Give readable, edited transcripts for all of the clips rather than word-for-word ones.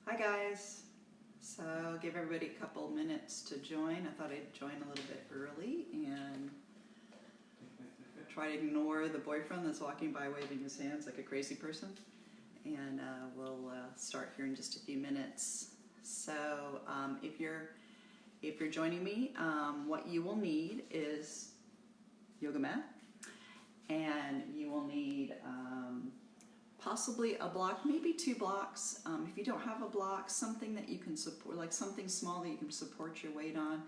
Hi guys. So give everybody a couple minutes to join. I thought I'd join a little bit early and try to ignore the boyfriend that's walking by waving his hands like a crazy person. And we'll start here in just a few minutes. So if you're joining me, what you will need is yoga mat, and you will need possibly a block, maybe 2 blocks. If you don't have a block, something that you can support, like something small that you can support your weight on.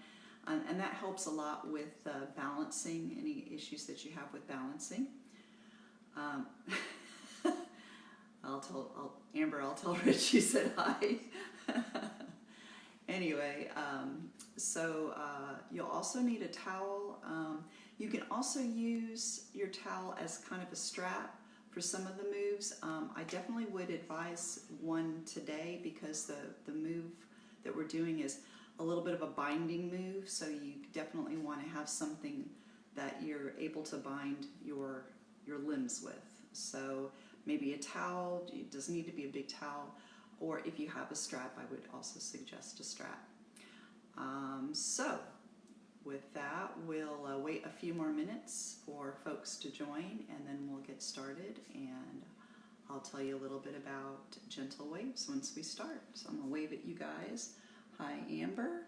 And that helps a lot with balancing, any issues that you have with balancing. I'll tell Rich you said hi. Anyway, so you'll also need a towel. You can also use your towel as kind of a strap for some of the moves. I definitely would advise one today because the move that we're doing is a little bit of a binding move, so you definitely want to have something that you're able to bind your limbs with. So maybe a towel, it doesn't need to be a big towel, or if you have a strap, I would also suggest a strap. So with that, we'll wait a few more minutes for folks to join, and then we'll get started, and I'll tell you a little bit about gentle waves once we start. So I'm going to wave at you guys. Hi, Amber.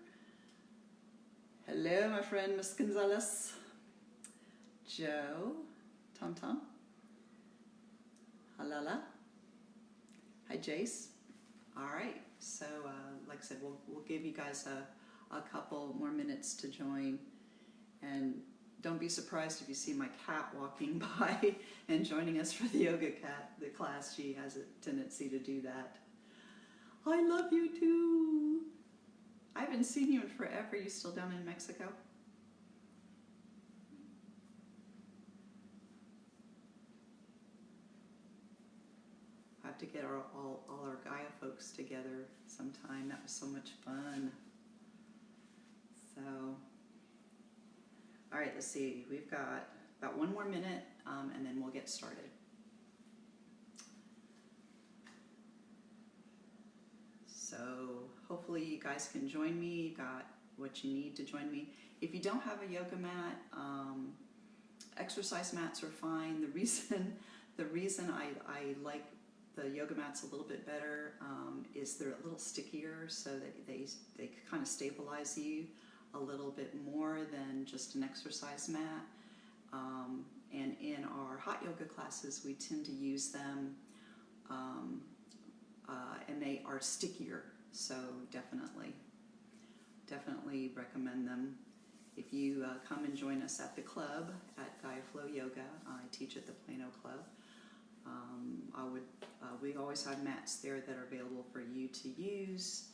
Hello, my friend, Miss Gonzalez. Joe. Tom Tom. Halala. Hi, Jace. All right. So, like I said, we'll give you guys a couple more minutes to join, and don't be surprised if you see my cat walking by and joining us for the class. She has a tendency to do that. I love you too. I haven't seen you in forever. You still down in Mexico? I have to get all our Gaia folks together sometime. That was so much fun. So, all right, let's see. We've got about 1 more minute, and then we'll get started. So hopefully you guys can join me. You got what you need to join me. If you don't have a yoga mat, exercise mats are fine. The reason I like the yoga mats a little bit better is they're a little stickier, so that they kind of stabilize you a little bit more than just an exercise mat. And in our hot yoga classes, we tend to use them, and they are stickier. So definitely recommend them. If you come and join us at the club at Gaia Flow Yoga, I teach at the Plano club. We always have mats there that are available for you to use,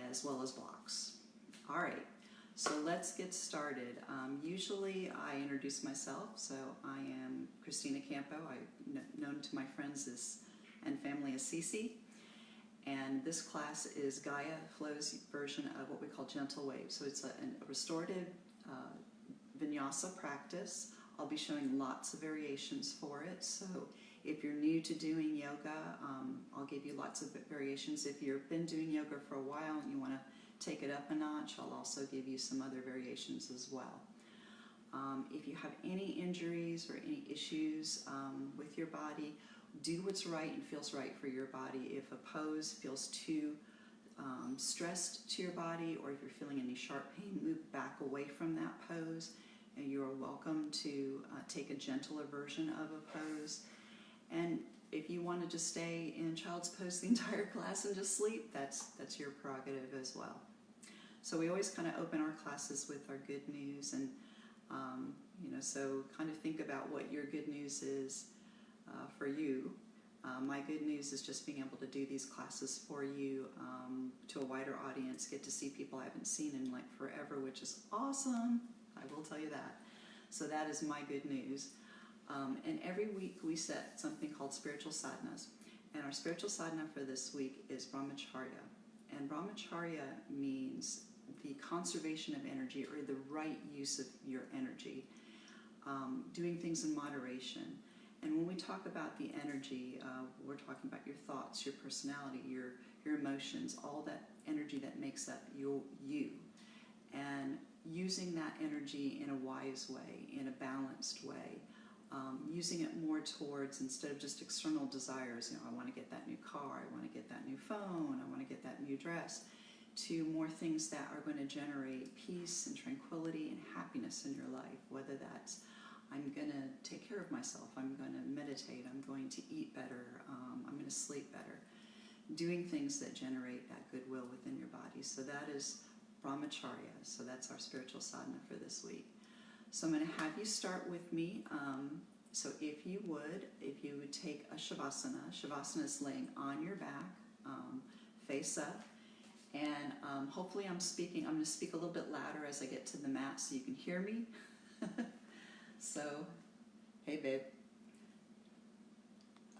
as well as blocks. All right, so let's get started. Usually I introduce myself, so I am Christina Campo. I'm known to my friends and family as Cece. And this class is Gaia Flow's version of what we call gentle waves. So it's a restorative vinyasa practice. I'll be showing lots of variations for it. So if you're new to doing yoga, I'll give you lots of variations. If you've been doing yoga for a while and you want to take it up a notch, I'll also give you some other variations as well. If you have any injuries or any issues with your body, do what's right and feels right for your body. If a pose feels too stressed to your body, or if you're feeling any sharp pain, move back away from that pose, and you're welcome to take a gentler version of a pose. And if you want to just stay in child's pose the entire class and just sleep, that's your prerogative as well. So we always kind of open our classes with our good news, and so kind of think about what your good news is for you. My good news is just being able to do these classes for you to a wider audience, get to see people I haven't seen in like forever, which is awesome. I will tell you that. So that is my good news. And every week we set something called spiritual sadhanas. And our spiritual sadhana for this week is brahmacharya. And brahmacharya means the conservation of energy, or the right use of your energy, doing things in moderation. And when we talk about the energy, we're talking about your thoughts, your personality, your emotions, all that energy that makes up you. And using that energy in a wise way, in a balanced way, using it more towards, instead of just external desires, you know, I want to get that new car, I want to get that new phone, I want to get that new dress, to more things that are going to generate peace and tranquility and happiness in your life, whether that's I'm going to take care of myself, I'm going to meditate, I'm going to eat better, I'm going to sleep better. Doing things that generate that goodwill within your body. So that is brahmacharya. So that's our spiritual sadhana for this week. So I'm going to have you start with me. So if you would take a shavasana. Shavasana is laying on your back, face up. And hopefully I'm going to speak a little bit louder as I get to the mat so you can hear me. So, hey babe.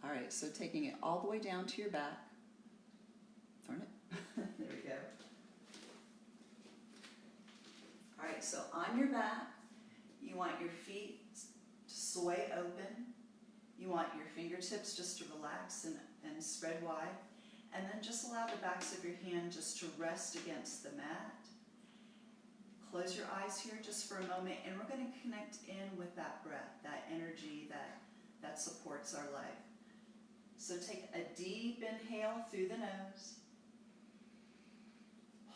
All right, so taking it all the way down to your back. Darn it. There we go. All right, so on your back, you want your feet to sway open. You want your fingertips just to relax and spread wide. And then just allow the backs of your hand just to rest against the mat. Close your eyes here just for a moment, and we're going to connect in with that breath, that energy that supports our life. So take a deep inhale through the nose.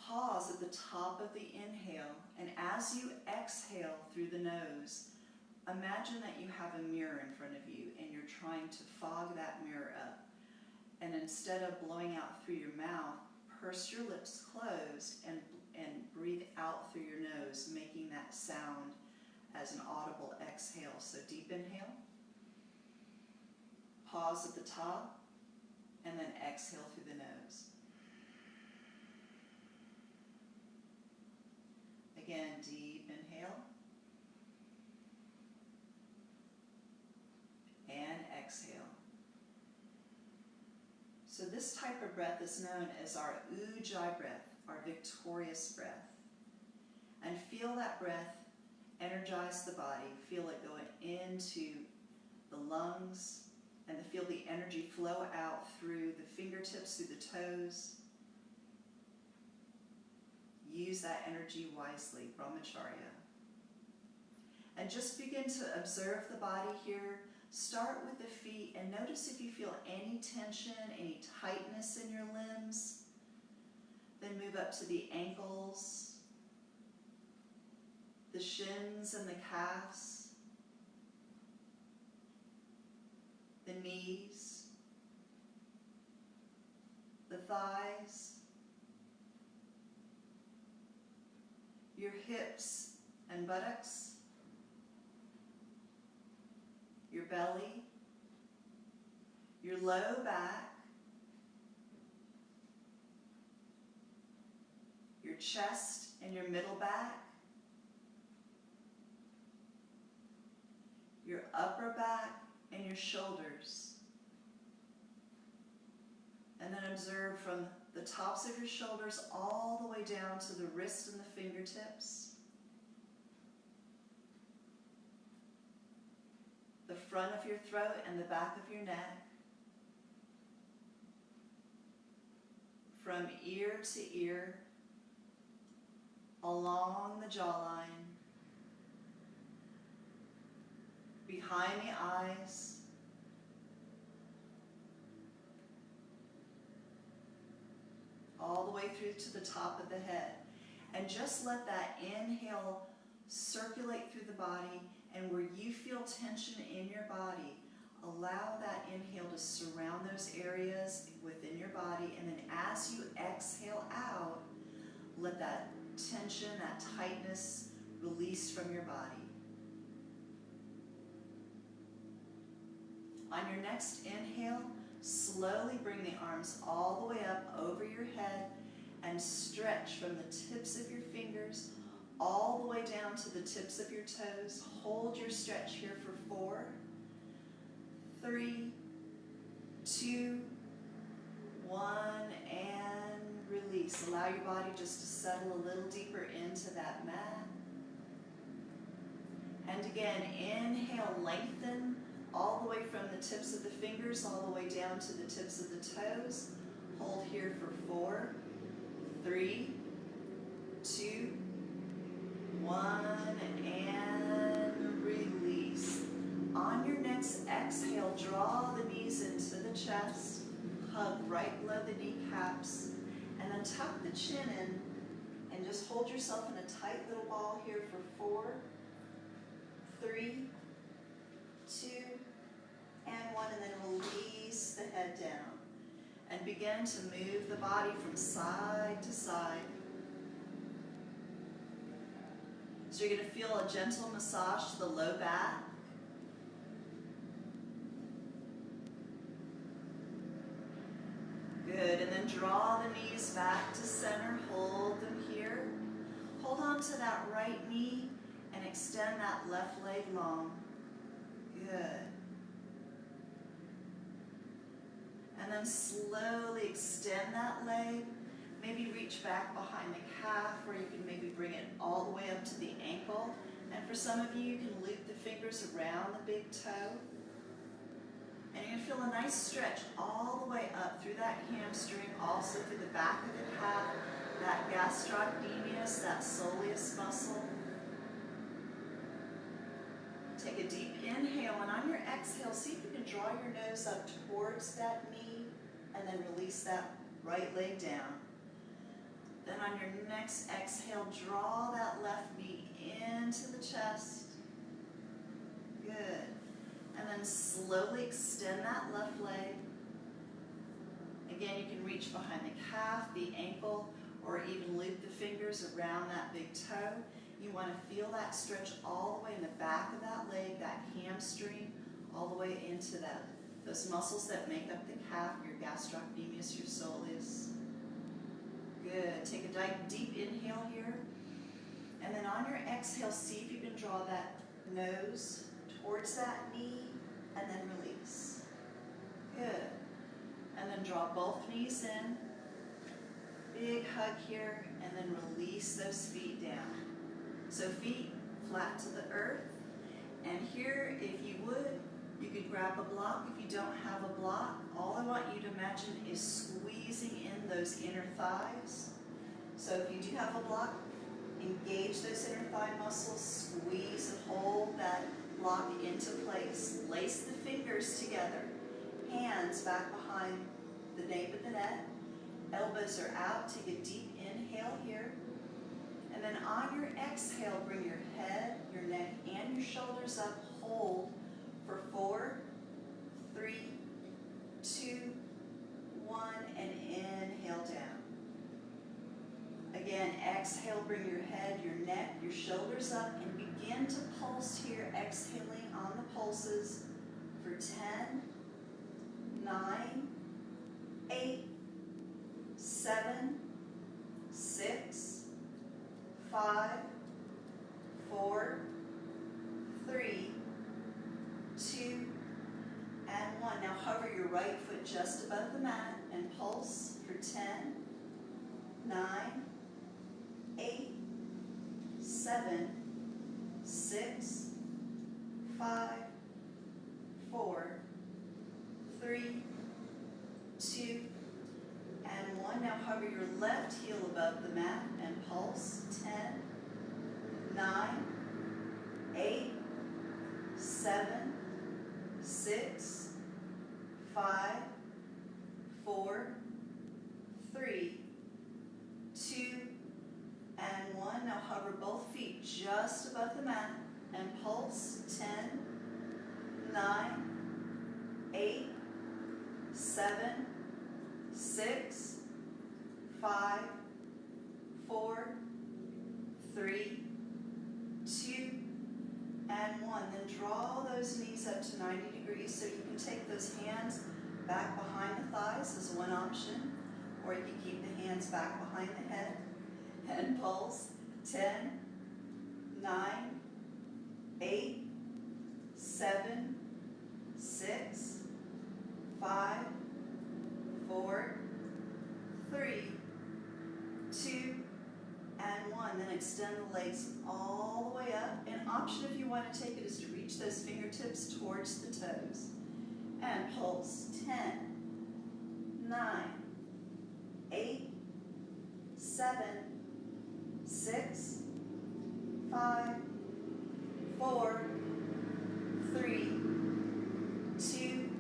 Pause at the top of the inhale, and as you exhale through the nose, imagine that you have a mirror in front of you and you're trying to fog that mirror up. And instead of blowing out through your mouth, purse your lips closed and breathe out through your nose, making that sound as an audible exhale. So deep inhale, pause at the top, and then exhale through the nose. Again, deep inhale, and exhale. So this type of breath is known as our ujjayi breath, our victorious breath. And feel that breath energize the body. Feel it going into the lungs, and feel the energy flow out through the fingertips, through the toes. Use that energy wisely, brahmacharya. And just begin to observe the body here. Start with the feet and notice if you feel any tension, any tightness in your limbs. Then move up to the ankles, the shins and the calves, the knees, the thighs, your hips and buttocks, your belly, your low back, your chest and your middle back, your upper back and your shoulders. And then observe from the tops of your shoulders all the way down to the wrists and the fingertips. The front of your throat and the back of your neck. From ear to ear, along the jawline, behind the eyes, all the way through to the top of the head. And just let that inhale circulate through the body, and where you feel tension in your body, allow that inhale to surround those areas within your body, and then as you exhale out, let that tension, that tightness release from your body. On your next inhale, slowly bring the arms all the way up over your head and stretch from the tips of your fingers all the way down to the tips of your toes. Hold your stretch here for 4, 3, 2, 1, and release. Allow your body just to settle a little deeper into that mat. And again, inhale, lengthen all the way from the tips of the fingers all the way down to the tips of the toes. Hold here for 4, 3, 2, 1, and release. On your next exhale, draw the knees into the chest, hug right below the kneecaps, and then tuck the chin in and just hold yourself in a tight little ball here for 4, 3, 2, and 1, and then release the head down. And begin to move the body from side to side. So you're going to feel a gentle massage to the low back. Good, and then draw the knees back to center, hold them here. Hold on to that right knee and extend that left leg long. Good. And then slowly extend that leg. Maybe reach back behind the calf, or you can maybe bring it all the way up to the ankle. And for some of you, you can loop the fingers around the big toe. And you're going to feel a nice stretch all the way up through that hamstring, also through the back of the calf, that gastrocnemius, that soleus muscle. Take a deep inhale, and on your exhale, see if you can draw your nose up towards that knee, and then release that right leg down. Then on your next exhale, draw that left knee into the chest. Good. And then slowly extend that left leg. Again, you can reach behind the calf, the ankle, or even loop the fingers around that big toe. You want to feel that stretch all the way in the back of that leg, that hamstring, all the way into those muscles that make up the calf, your gastrocnemius, your soleus. Good. Take a deep inhale here. And then on your exhale, see if you can draw that nose towards that knee, and then release. Good. And then draw both knees in. Big hug here, and then release those feet down. So feet flat to the earth. And here, if you would, you could grab a block. If you don't have a block, all I want you to imagine is squeezing in those inner thighs. So if you do have a block, engage those inner thigh muscles, squeeze and hold that block into place. Lace the fingers together. Hands back behind the nape of the neck. Elbows are out. Take a deep inhale here. And then on your exhale, bring your head, your neck, and your shoulders up. Hold for 4, 3, 2, 1, and inhale down. Again, exhale, bring your head, your neck, your shoulders up, and begin to pulse here, exhaling on the pulses for 10, 9, 8, 7, 6, 5, 4, 3, 2, and 1. Now hover your right foot just above the mat and pulse for 10, 9, 8, 7, 6, 5, 4, 3, 2, and 1. Now hover your left heel above the mat and pulse. 10, 9, 8, 7, 6, 5, 4, 3, 2, and 1. Now hover both feet just above the mat and pulse. 10, 9, 8, 7, 6, 5, 4, 3, 2, and 1. Then draw those knees up to 90 degrees so you can take those hands back behind the thighs as one option, or you can keep the hands back behind the head and pulse. 10, 9, 8, 7, 6, 5, 4, 3, 2, and 1. one. Then extend the legs all the way up. An option if you want to take it is to reach those fingertips towards the toes. And pulse. 10, 9, 8, 7, 6, 5, 4, 3, 2,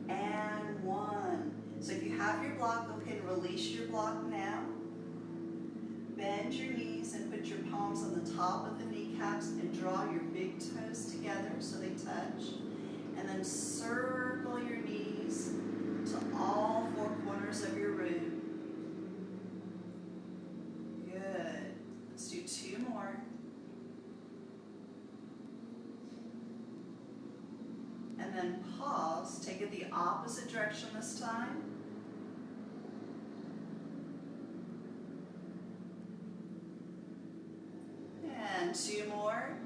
and 1. So if you have your block, go ahead and release your block now. Bend your knees and put your palms on the top of the kneecaps and draw your big toes together so they touch. And then circle your knees to all four corners of your room. Good. Let's do 2 more. And then pause. Take it the opposite direction this time. And 2 more.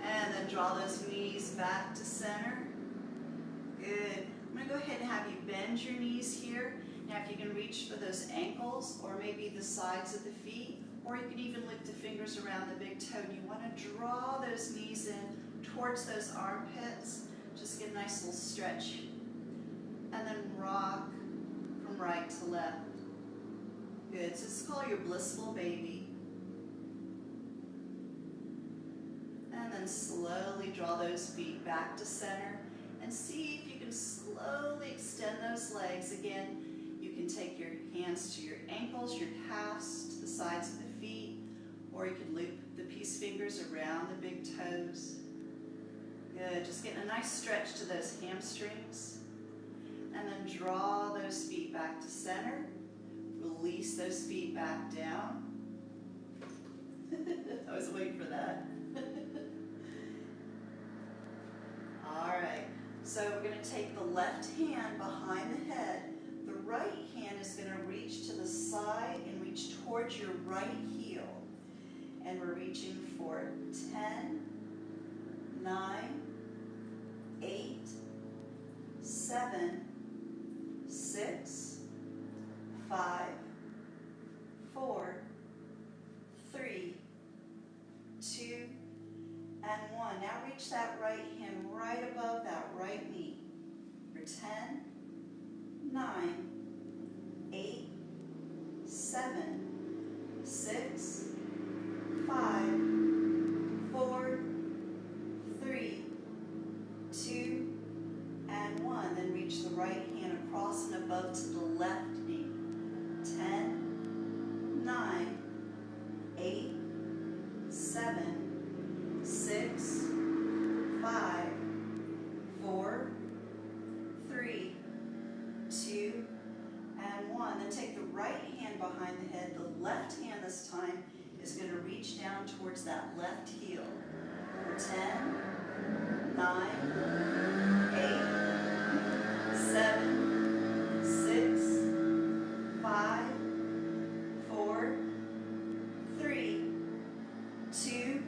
And then draw those knees back to center. Good. I'm going to go ahead and have you bend your knees here. Now if you can reach for those ankles or maybe the sides of the feet, or you can even lift the fingers around the big toe. And you want to draw those knees in towards those armpits. Just get a nice little stretch. And then rock from right to left. Good. So this is called your blissful baby. And then slowly draw those feet back to center. And see if you can slowly extend those legs. Again, you can take your hands to your ankles, your calves, to the sides of the feet, or you can loop the peace fingers around the big toes. Good. Just getting a nice stretch to those hamstrings. And then draw those feet back to center. Release those feet back down. I was waiting for that. All right. So we're going to take the left hand behind the head. The right hand is going to reach to the side and reach towards your right heel. And we're reaching for 10, 9, 8, 7, 6, 5, 4, 3, 2, and 1. Now reach that right hand right above that right knee for 10, 9, 8, 7, 6, 5, 4, 3, 2, and 1. Then reach the right hand across and above to the left knee. 10, 9, 8, 7, 6, 5, 4, 3, 2, and 1. Then take the right hand behind the head. The left hand this time is going to reach down towards that left heel. For 10, 9, 8, 7, 6, 5, 4, 3, 2,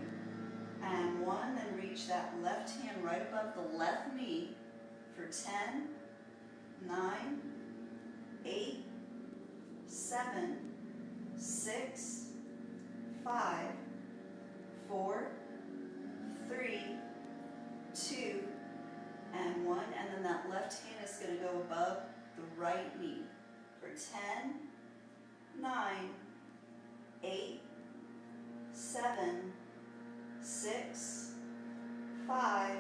and 1. Then reach that left hand right above the left knee for 10, 9, 8, 7, 6, 5, 4, 3, 2, and 1. And then that left hand is going to go above the right knee for 10, 9, 8, 7, 6, 5,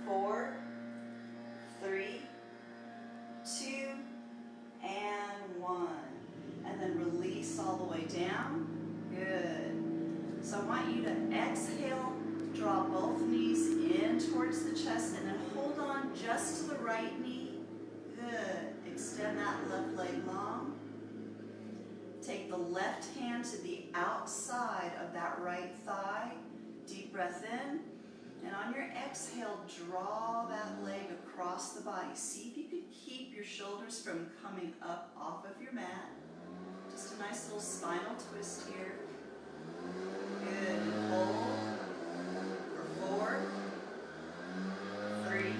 4, 3, 2, and 1. And then release all the way down. Good. So I want you to exhale, draw both knees in towards the chest, and then hold on just to the right knee. Good. Extend that left leg long. Take the left hand to the outside of that right thigh. Deep breath in. And on your exhale, draw that leg across the body. See if you can keep your shoulders from coming up off of your mat. Just a nice little spinal twist here. Good. And hold for 4, 3,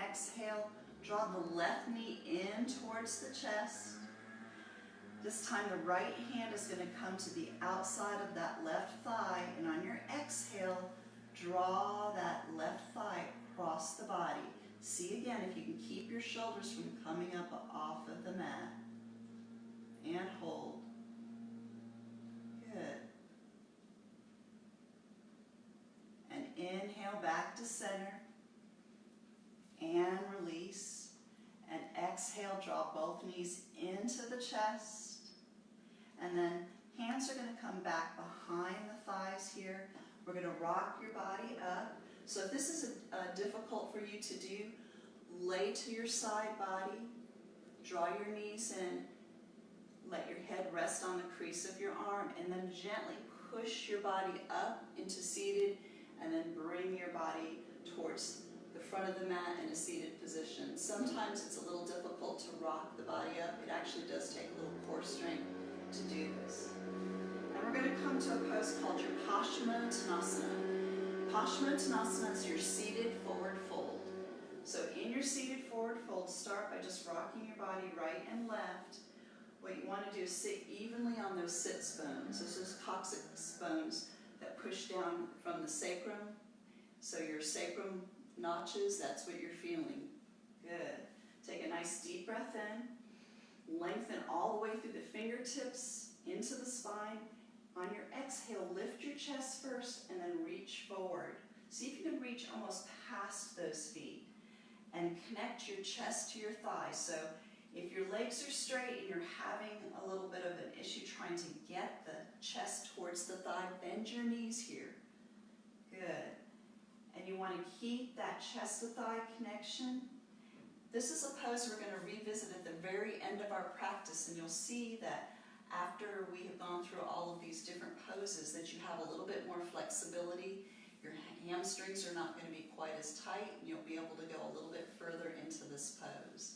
exhale, draw the left knee in towards the chest. This time the right hand is going to come to the outside of that left thigh, and on your exhale, draw that left thigh across the body. See again if you can keep your shoulders from coming up off of the mat. And hold. Good. And inhale back to center. And release. And exhale, draw both knees into the chest. And then hands are going to come back behind the thighs here. We're going to rock your body up. So if this is difficult for you to do, lay to your side body. Draw your knees in. Let your head rest on the crease of your arm, and then gently push your body up into seated, and then bring your body towards the front of the mat in a seated position. Sometimes it's a little difficult to rock the body up. It actually does take a little core strength to do this. And we're going to come to a pose called your Paschimottanasana. Paschimottanasana is your seated forward fold. So in your seated forward fold, start by just rocking your body right and left. What you want to do is sit evenly on those sits bones. Those are coccyx bones that push down from the sacrum. So your sacrum notches, that's what you're feeling. Good. Take a nice deep breath in. Lengthen all the way through the fingertips into the spine. On your exhale, lift your chest first and then reach forward. See if you can reach almost past those feet. And connect your chest to your thighs. So if your legs are straight and you're having a little bit of an issue trying to get the chest towards the thigh, bend your knees here. Good. And you want to keep that chest to thigh connection. This is a pose we're going to revisit at the very end of our practice, and you'll see that after we have gone through all of these different poses that you have a little bit more flexibility. Your hamstrings are not going to be quite as tight, and you'll be able to go a little bit further into this pose.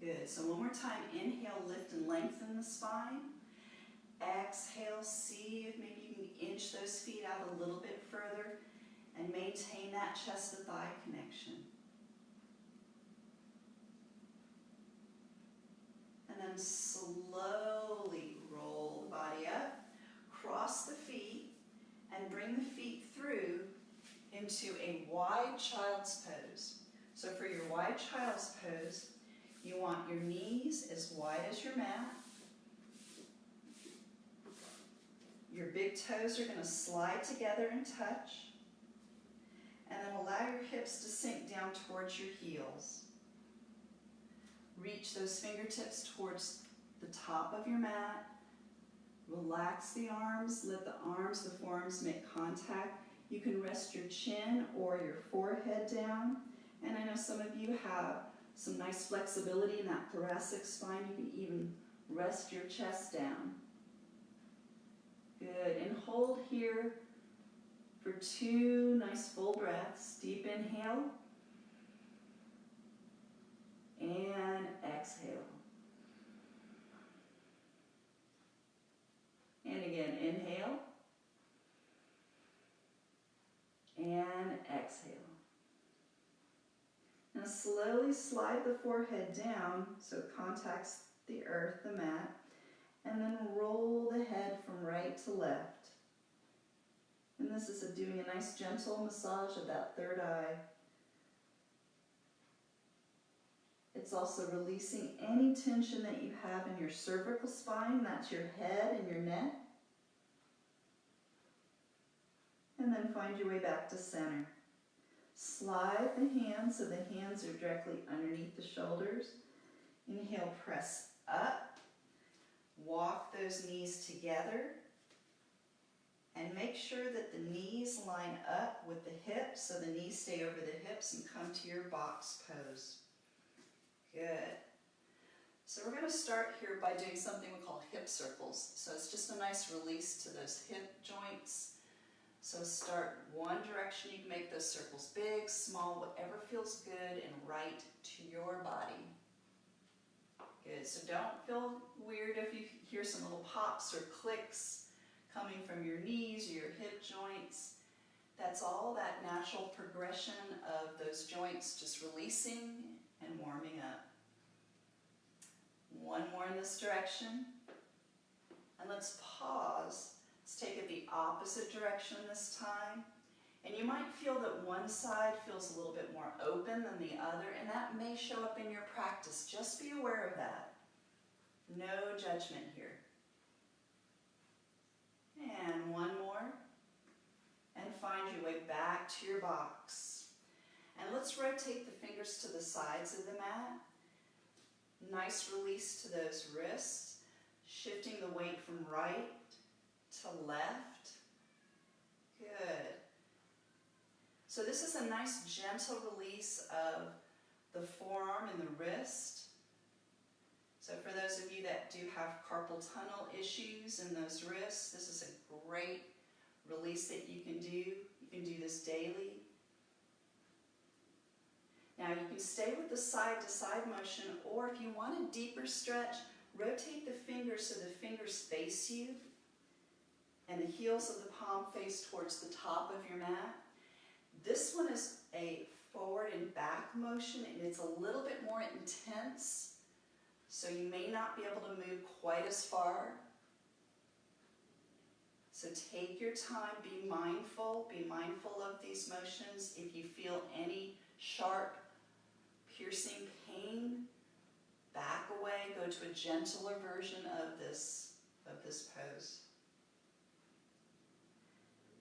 Good. So one more time, inhale, lift and lengthen the spine. Exhale, see if maybe you can inch those feet out a little bit further and maintain that chest to thigh connection. And then slowly roll the body up, cross the feet, and bring the feet through into a wide child's pose. So for your wide child's pose, you want your knees as wide as your mat. Your big toes are going to slide together and touch. And then allow your hips to sink down towards your heels. Reach those fingertips towards the top of your mat. Relax the arms. Let the forearms make contact. You can rest your chin or your forehead down. And I know some of you have some nice flexibility in that thoracic spine. You can even rest your chest down. Good. And hold here for 2 nice full breaths. Deep inhale. And exhale. And again, inhale. And exhale. Now slowly slide the forehead down so it contacts the earth, the mat, and then roll the head from right to left. And this is doing a nice gentle massage of that third eye. It's also releasing any tension that you have in your cervical spine, that's your head and your neck. And then find your way back to center. Slide the hands so the hands are directly underneath the shoulders. Inhale, press up. Walk those knees together. And make sure that the knees line up with the hips, so the knees stay over the hips and come to your box pose. Good. So we're going to start here by doing something we call hip circles. So it's just a nice release to those hip joints. So start one direction. You can make those circles big, small, whatever feels good and right to your body. Good. So don't feel weird if you hear some little pops or clicks coming from your knees or your hip joints. That's all that natural progression of those joints just releasing and warming up. One more in this direction. And let's pause. Let's take it the opposite direction this time. And you might feel that one side feels a little bit more open than the other, and that may show up in your practice. Just be aware of that. No judgment here. And one more. And find your way back to your box. And let's rotate the fingers to the sides of the mat. Nice release to those wrists. Shifting the weight from right to left. Good. So this is a nice gentle release of the forearm and the wrist. So for those of you that do have carpal tunnel issues in those wrists, this is a great release that you can do. You can do this daily. Now you can stay with the side-to-side motion, or if you want a deeper stretch, rotate the fingers so the fingers face you and the heels of the palm face towards the top of your mat. This one is a forward and back motion, and it's a little bit more intense, so you may not be able to move quite as far. So take your time, be mindful of these motions. If you feel any sharp, piercing pain, back away, go to a gentler version of this pose.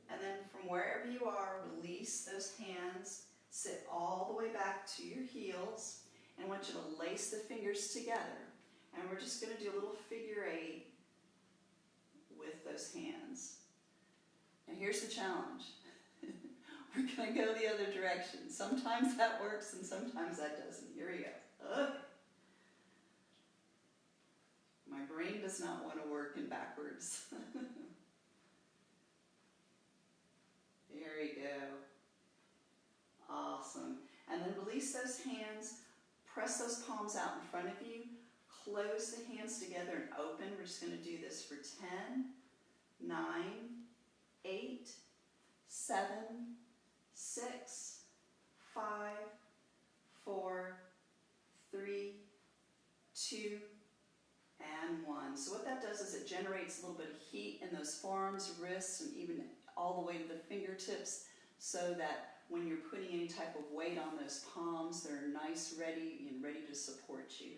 And then from wherever you are, release those hands, sit all the way back to your heels, and I want you to lace the fingers together. And we're just going to do a little figure 8 with those hands. Now here's the challenge. We're going to go the other direction. Sometimes that works and sometimes that doesn't. Here we go. Okay. My brain does not want to work in backwards. There we go. Awesome. And then release those hands. Press those palms out in front of you. Close the hands together and open. We're just going to do this for 10, 9, 8, 7, 6, 5, 4, 3, 2, and 1. So what that does is it generates a little bit of heat in those forearms, wrists, and even all the way to the fingertips, so that when you're putting any type of weight on those palms, they're nice, ready to support you.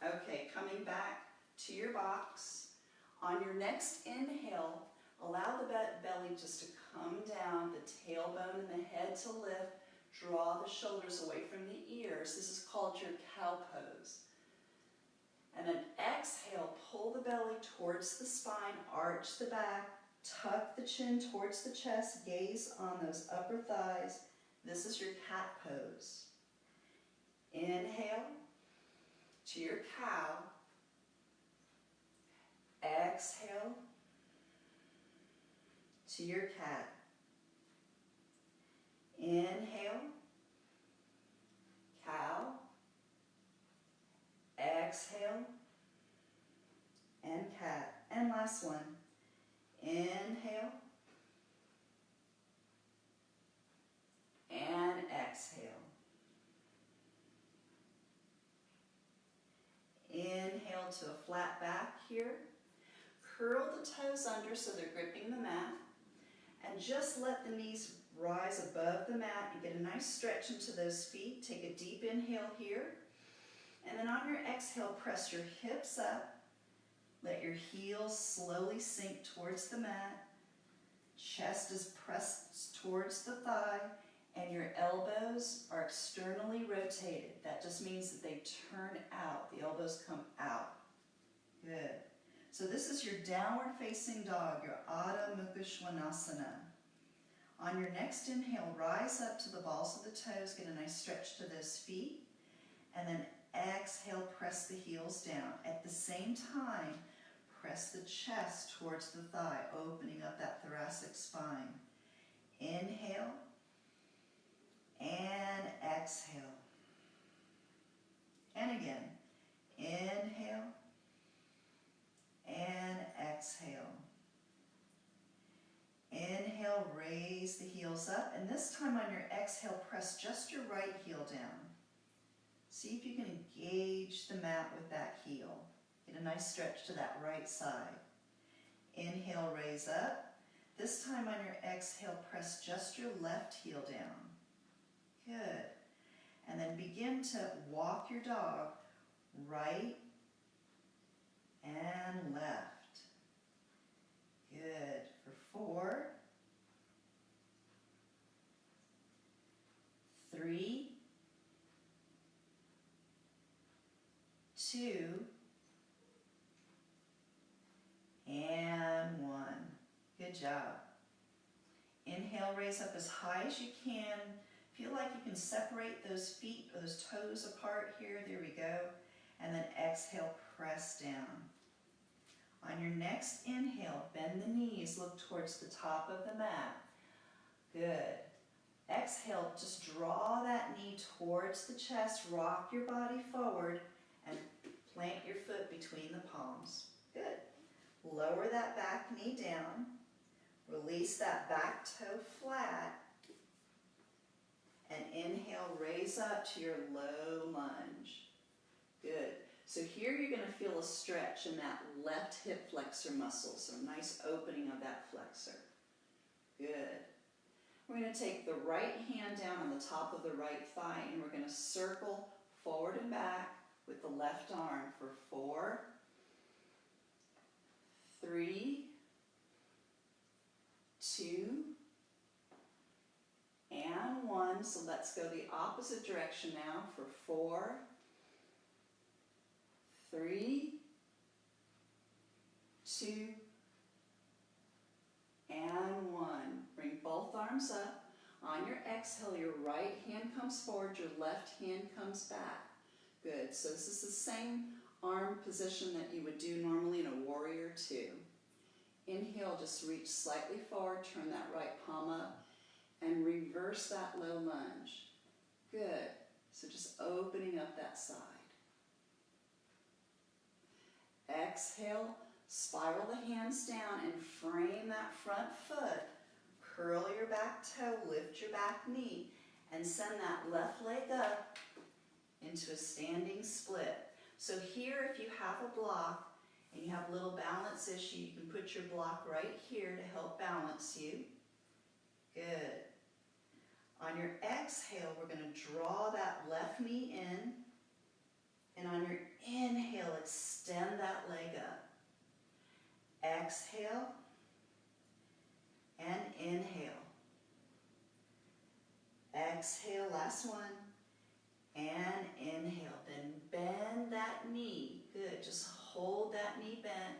Okay, coming back to your box. On your next inhale, allow the belly just to come down, the tailbone and the head to lift. Draw the shoulders away from the ears. This is called your cow pose. And then exhale, pull the belly towards the spine, arch the back, tuck the chin towards the chest, gaze on those upper thighs. This is your cat pose. Inhale to your cow. Exhale to your cat. Inhale, cow. Exhale, and cat. And last one. Inhale, and exhale. Inhale to a flat back here. Curl the toes under so they're gripping the mat. And just let the knees rise above the mat and get a nice stretch into those feet. Take a deep inhale here. And then on your exhale, press your hips up. Let your heels slowly sink towards the mat. Chest is pressed towards the thigh, and your elbows are externally rotated. That just means that they turn out. The elbows come out. Good. So this is your downward facing dog, your Adho Mukha Svanasana. On your next inhale, rise up to the balls of the toes, get a nice stretch to those feet, and then exhale, press the heels down. At the same time, press the chest towards the thigh, opening up that thoracic spine. Inhale and exhale. And again, inhale and exhale. Inhale, raise the And this time on your exhale, press just your right heel down. See if you can engage the mat with that heel. Get a nice stretch to that right side. Inhale, raise up. This time on your exhale, press just your left heel down. Good. And then begin to walk your dog right and left. Good. For 4, 3, 2, and 1. Good job. Inhale, raise up as high as you can. Feel like you can separate those feet, those toes apart here. There we go. And then exhale, press down. On your next inhale, bend the knees, look towards the top of the mat. Good. Exhale, just draw that knee towards the chest, rock your body forward, and plant your foot between the palms. Good. Lower that back knee down. Release that back toe flat. And inhale, raise up to your low lunge. Good. So here you're going to feel a stretch in that left hip flexor muscle. So nice opening of that flexor. Good. We're going to take the right hand down on the top of the right thigh and we're going to circle forward and back with the left arm for 4, 3, 2, and 1. So let's go the opposite direction now for 4, 3, 2, and 1. Bring both arms up. On your exhale, your right hand comes forward, your left hand comes back. Good. So this is the same arm position that you would do normally in a warrior 2. Inhale, just reach slightly forward, turn that right palm up, and reverse that low lunge. Good. So just opening up that side. Exhale, spiral the hands down and frame that front foot. Curl your back toe, lift your back knee, and send that left leg up into a standing split. So here, if you have a block and you have a little balance issue, you can put your block right here to help balance you. Good. On your exhale, we're going to draw that left knee in. And on your inhale, extend that leg up. Exhale and inhale. Exhale, last one. And inhale. Then bend that knee. Good. Just hold that knee bent.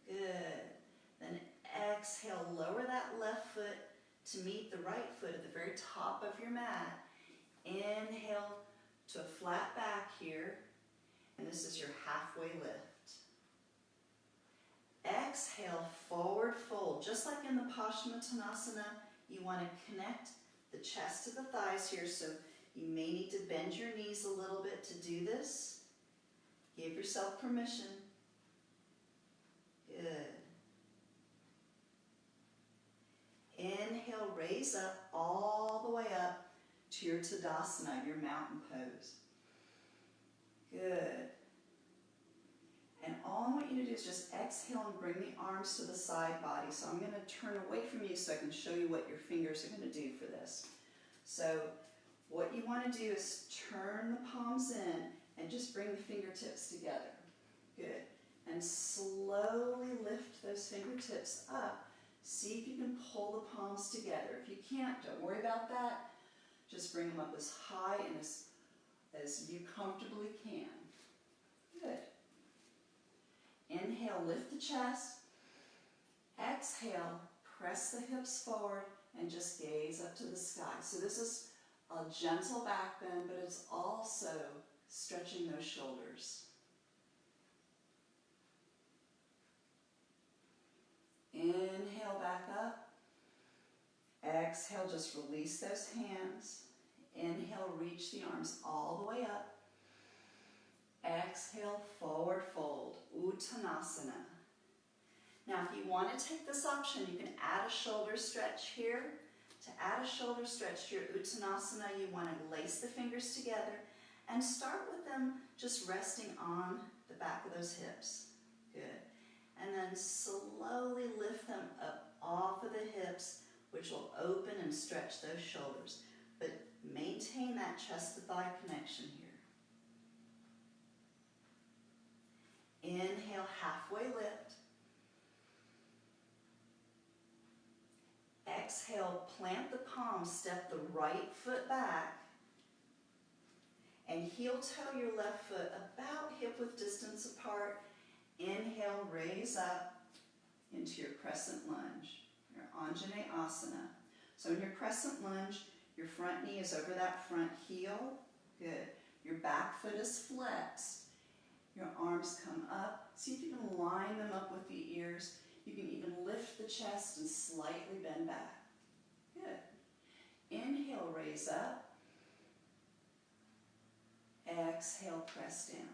Good. Then exhale, lower that left foot to meet the right foot at the very top of your mat. Inhale to a flat back here. And this is your halfway lift. Exhale, forward fold. Just like in the Paschimottanasana, you want to connect the chest to the thighs here, so you may need to bend your knees a little bit to do this. Give yourself permission. Good. Inhale, raise up all the way up to your Tadasana, your mountain pose. Good. And all I want you to do is just exhale and bring the arms to the side body. So I'm going to turn away from you so I can show you what your fingers are going to do for this. So what you want to do is turn the palms in and just bring the fingertips together. Good. And slowly lift those fingertips up. See if you can pull the palms together. If you can't, don't worry about that. Just bring them up as high and as you comfortably can. Good. Inhale, lift the chest. Exhale, press the hips forward and just gaze up to the sky. So this is a gentle back bend, but it's also stretching those shoulders. Inhale, back up. Exhale, just release those hands. Inhale, reach the arms all the way up. Exhale, forward fold, Uttanasana. Now, if you want to take this option, you can add a shoulder stretch here. To add a shoulder stretch to your Uttanasana, you want to lace the fingers together and start with them just resting on the back of those hips. Good. And then slowly lift them up off of the hips, which will open and stretch those shoulders. But maintain that chest to thigh connection here. Inhale, halfway lift. Exhale, plant the palms, step the right foot back. And heel toe your left foot about hip-width distance apart. Inhale, raise up into your crescent lunge, your Anjaneyasana. So in your crescent lunge, your front knee is over that front heel. Good. Your back foot is flexed. Your arms come up. See if you can line them up with the ears. You can even lift the chest and slightly bend back. Good. Inhale, raise up. Exhale, press down.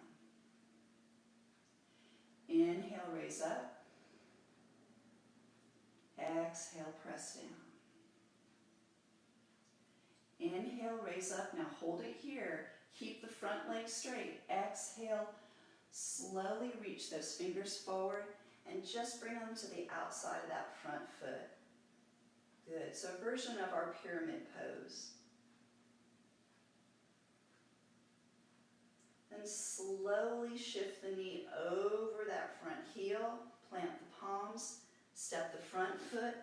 Inhale, raise up. Exhale, press down. Inhale, raise up. Now hold it here. Keep the front leg straight. Exhale, slowly reach those fingers forward and just bring them to the outside of that front foot. Good. So a version of our pyramid pose. Then slowly shift the knee over that front heel, plant the palms, step the front foot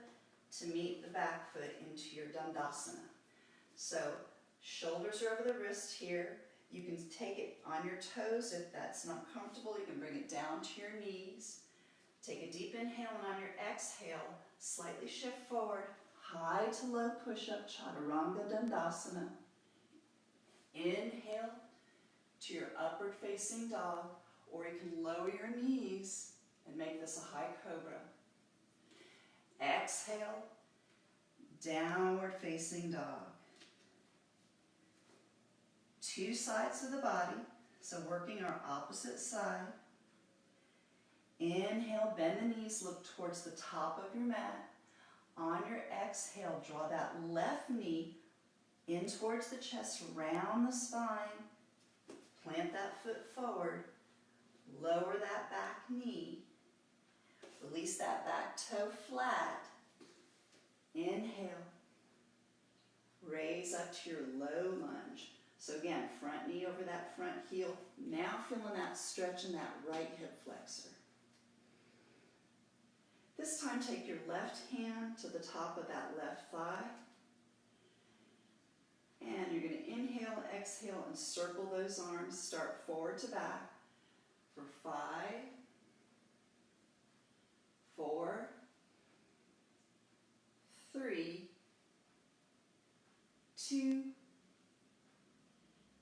to meet the back foot into your Dandasana. So shoulders are over the wrist here. You can take it on your toes if that's not comfortable. You can bring it down to your knees. Take a deep inhale, and on your exhale, slightly shift forward, high to low push-up, Chaturanga Dandasana. Inhale to your upward facing dog, or you can lower your knees and make this a high cobra. Exhale, downward facing dog. Two sides of the body, so working our opposite side. Inhale, bend the knees, look towards the top of your mat. On your exhale, draw that left knee in towards the chest, round the spine. Plant that foot forward. Lower that back knee. Release that back toe flat. Inhale. Raise up to your low lunge. So again, front knee over that front heel. Now feeling that stretch in that right hip flexor. This time take your left hand to the top of that left thigh. And you're going to inhale, exhale, and circle those arms. Start forward to back for 5, 4, 3, 2,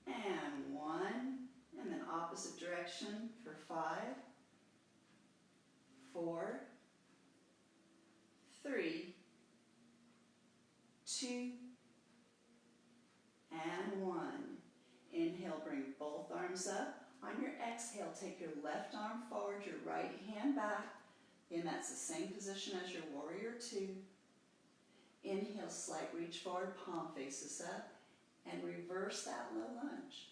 and 1. And then opposite direction for 5, 4, 3, 2, and 1. Inhale, bring both arms up. On your exhale, take your left arm forward, your right hand back. And that's the same position as your warrior 2. Inhale, slight reach forward, palm faces up, and reverse that low lunge.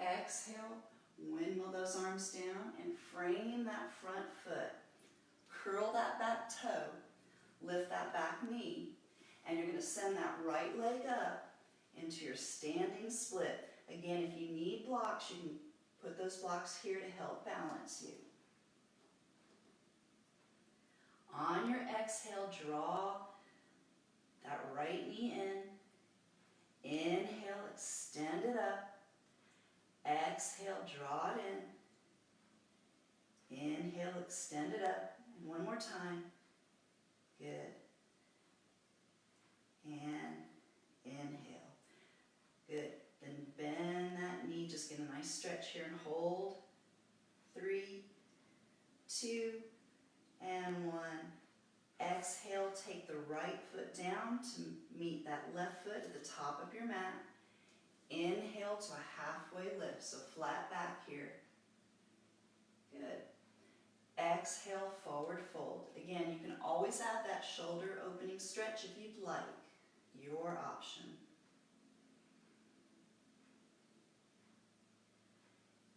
Exhale, windmill those arms down and frame that front foot. Curl that back toe. Lift that back knee, and you're going to send that right leg up into your standing split. Again, if you need blocks, you can put those blocks here to help balance you. On your exhale, draw that right knee in. Inhale, extend it up. Exhale, draw it in. Inhale, extend it up. And one more time. Good. And inhale. Good. Then bend that knee. Just get a nice stretch here and hold. 3, 2, and 1. Exhale, take the right foot down to meet that left foot at the top of your mat. Inhale to a halfway lift, so flat back here. Good. Exhale, forward fold. Again, you can always add that shoulder opening stretch if you'd like. Your option.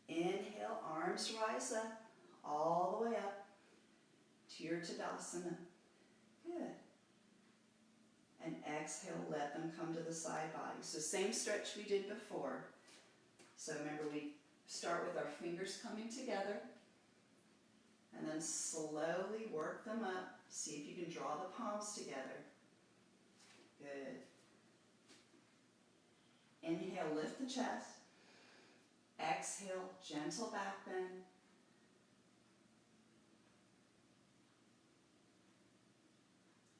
Inhale, arms rise up, all the way up to your Tadasana. Good. And exhale, let them come to the side body. So same stretch we did before. So remember, we start with our fingers coming together and then slowly work them up. See if you can draw the palms together. Good. Inhale, lift the chest. Exhale, gentle back bend.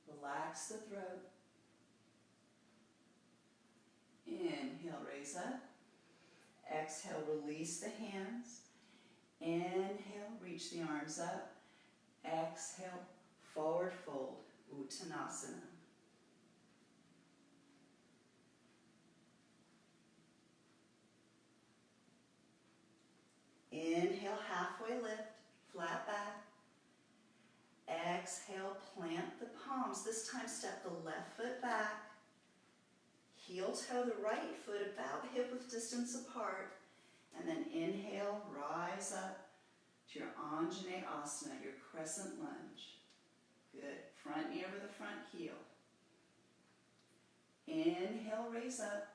Relax the throat. Inhale, raise up. Exhale, release the hands. Inhale, reach the arms up. Exhale, forward fold, Uttanasana. Inhale, halfway lift, flat back. Exhale, plant the palms. This time step the left foot back. Heel toe the right foot about hip-width distance apart. And then inhale, rise up to your Anjaneyasana, your crescent lunge. Good. Front knee over the front heel. Inhale, raise up.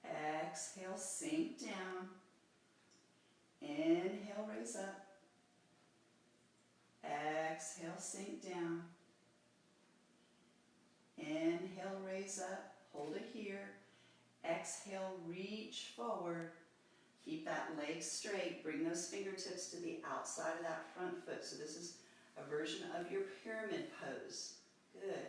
Exhale, sink down. Inhale, raise up. Exhale, sink down. Inhale, raise up. Hold it here. Exhale, reach forward. Keep that leg straight. Bring those fingertips to the outside of that front foot. So this is a version of your pyramid pose. Good.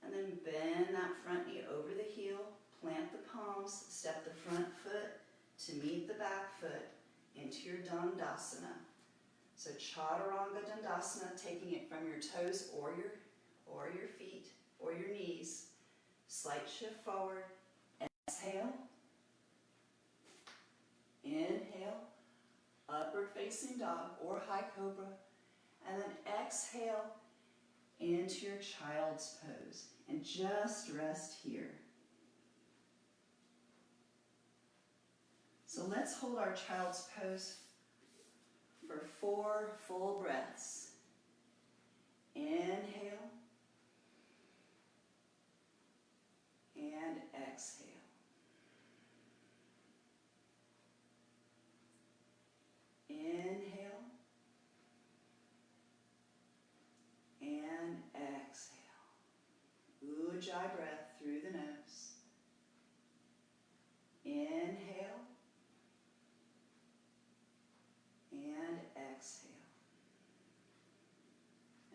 And then bend that front knee over the heel. Plant the palms. Step the front foot to meet the back foot into your Dandasana. So Chaturanga Dandasana, taking it from your toes or your feet or your knees. Slight shift forward. Exhale. Inhale. Upward facing dog or high cobra. And then exhale into your child's pose. And just rest here. So let's hold our child's pose for 4 full breaths. Inhale and exhale. Inhale and exhale. Ujjayi breath through the nose. Inhale and exhale.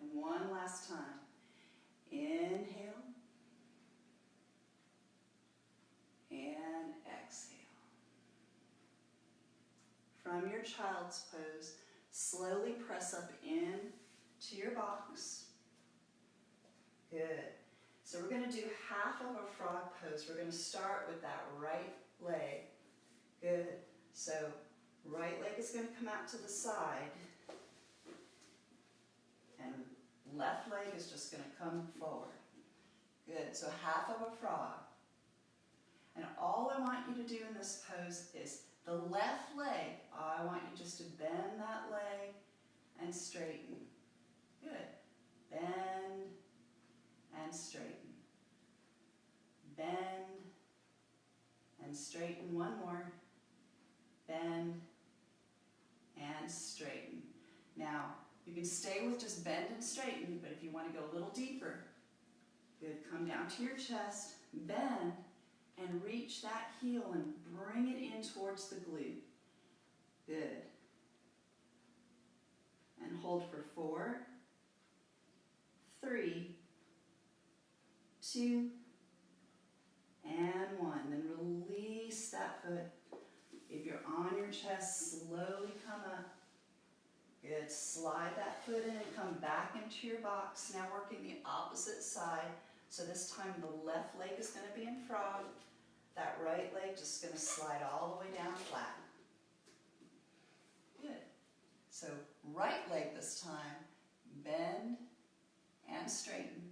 And one last time. Inhale and exhale. From your child's pose, slowly press up in to your box. Good. So we're going to do half of a frog pose. We're going to start with that right leg. Good. So right leg is going to come out to the side. And left leg is just going to come forward. Good. So half of a frog. And all I want you to do in this pose is the left leg, I want you just to bend that leg and straighten. Good. Bend and straighten. Bend and straighten. One more. Bend and straighten. Now, you can stay with just bend and straighten, but if you want to go a little deeper, good, come down to your chest, bend, and reach that heel and bring it in towards the glute. Good. And hold for 4, 3, 2, and 1. Then release that foot. If you're on your chest, slowly come up. Good. Slide that foot in and come back into your box. Now working the opposite side. So this time the left leg is going to be in frog. That right leg just going to slide all the way down flat. So right leg this time, bend and straighten.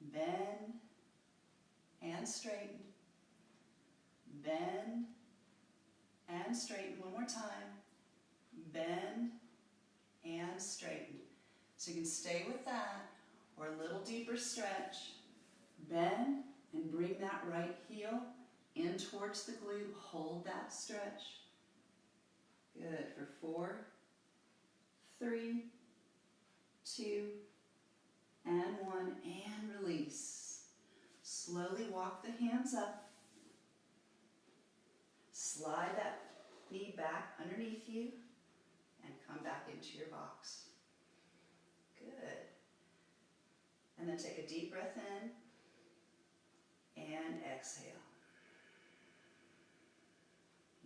Bend and straighten. Bend and straighten. One more time. Bend and straighten. So you can stay with that, or a little deeper stretch. Bend and bring that right heel in towards the glute. Hold that stretch. Good. For 4, 3, 2, and 1, and release. Slowly walk the hands up. Slide that knee back underneath you and come back into your box. Good. And then take a deep breath in and exhale.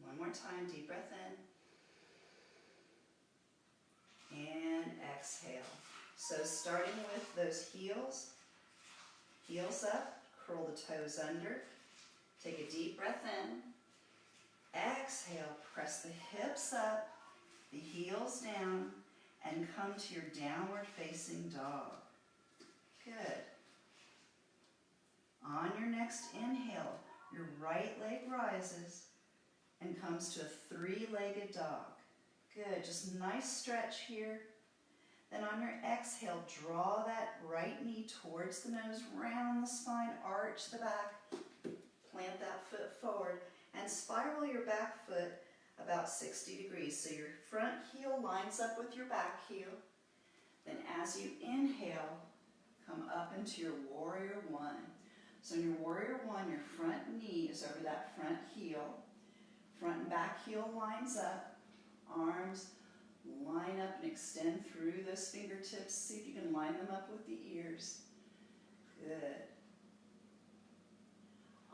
One more time, deep breath in and exhale. So starting with those heels up, curl the toes under, take a deep breath in, exhale, press the hips up, the heels down, and come to your downward facing dog. Good. On your next inhale, your right leg rises and comes to a 3-legged dog. Good, just nice stretch here. Then on your exhale, draw that right knee towards the nose, round the spine, arch the back, plant that foot forward, and spiral your back foot about 60 degrees. So your front heel lines up with your back heel. Then as you inhale, come up into your warrior 1. So in your warrior 1, your front knee is over that front heel. Front and back heel lines up. Arms line up and extend through those fingertips. See if you can line them up with the ears. Good.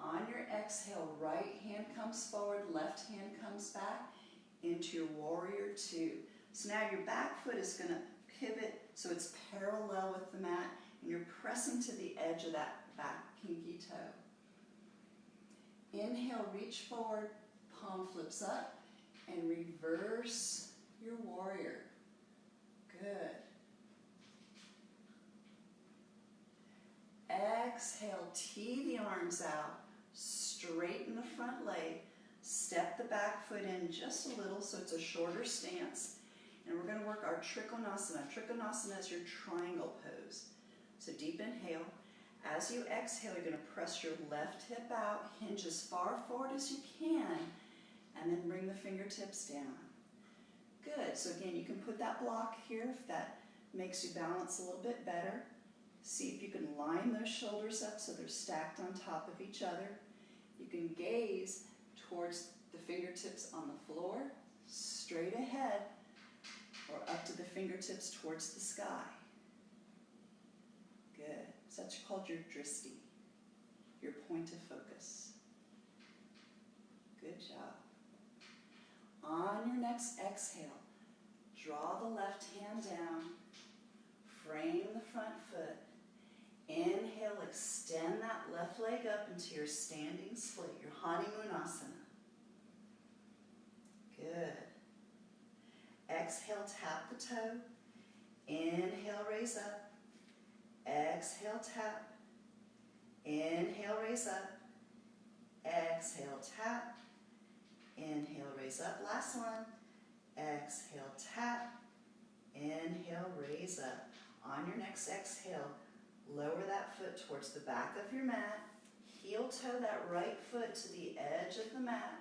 On your exhale, right hand comes forward, left hand comes back into your warrior 2. So now your back foot is going to pivot so it's parallel with the mat, and you're pressing to the edge of that back pinky toe. Inhale, reach forward, palm flips up, and reverse your warrior. Good. Exhale, tee the arms out, straighten the front leg, step the back foot in just a little so it's a shorter stance, and we're going to work our Trikonasana. Trikonasana is your triangle pose. So deep inhale. As you exhale, you're going to press your left hip out, hinge as far forward as you can, and then bring the fingertips down. Good. So again, you can put that block here if that makes you balance a little bit better. See if you can line those shoulders up so they're stacked on top of each other. You can gaze towards the fingertips on the floor, straight ahead, or up to the fingertips towards the sky. Good. So that's called your drishti, your point of focus. Good job. On your next exhale, draw the left hand down, frame the front foot. Inhale, extend that left leg up into your standing split, your Hanumanasana. Good. Exhale, tap the toe. Inhale, raise up. Exhale, tap. Inhale, raise up. Exhale, tap. Inhale, raise up. Last one. Exhale, tap. Inhale, raise up. On your next exhale, lower that foot towards the back of your mat. Heel toe that right foot to the edge of the mat.